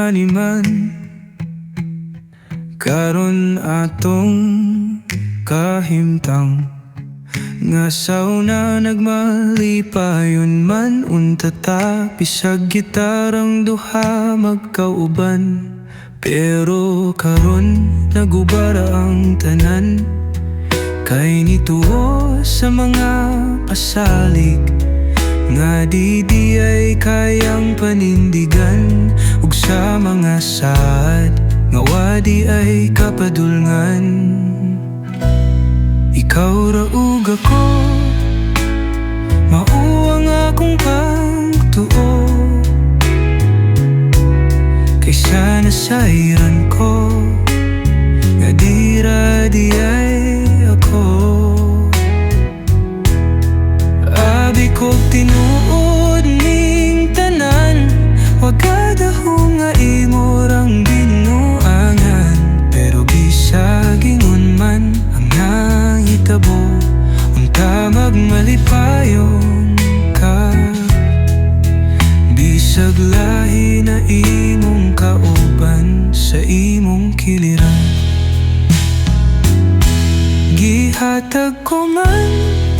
animan karon atong kahimtang nga sauna nagmalipayon man untata bisag gitarang duha magkauban. Pero karon nagubara ang tanan kay nituo sa mga pasalig nga di ay kayang panindigan ug sa mga saad nga wadi ay kapadulngan. Ikaw ra ug ako mao ang akong pagtuo kaysa nasayran ko nga di ay ako. Abi ko tinuod ning tanan wa kadahong nga imo rang binuangan. Pero bisag ingon man ang nangitabo unta magmalipayon ka, bisag lahi na imong kauban sa imong kiliran. Gihatag ko man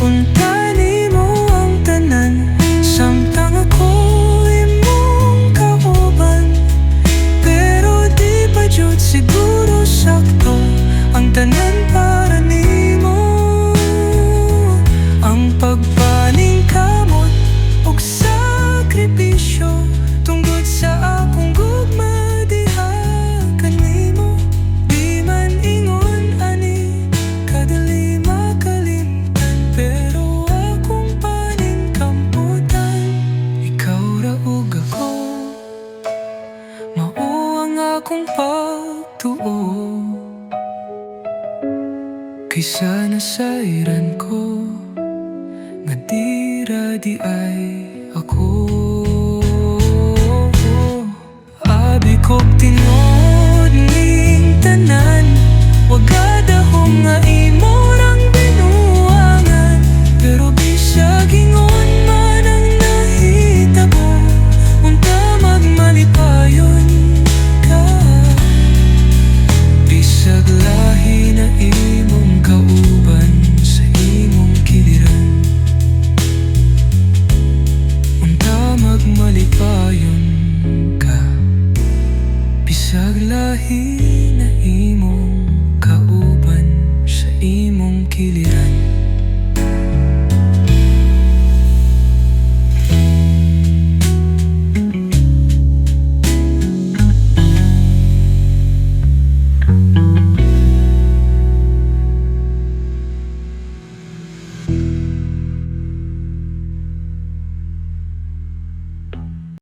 unta nimo ang tanan samtang ako imong kauban. Pero di pa jud siguro sakto ang tanan para nimo. Ang pagpaning kamot ug sakripisyo tungod sa akong gugma diha kanimo. Di man ingon ani kadali makalimtan, pero akong paningkamputan. Ikaw ra ug ako mao ang akong pagtuo kaysa nasayran ko nga di ay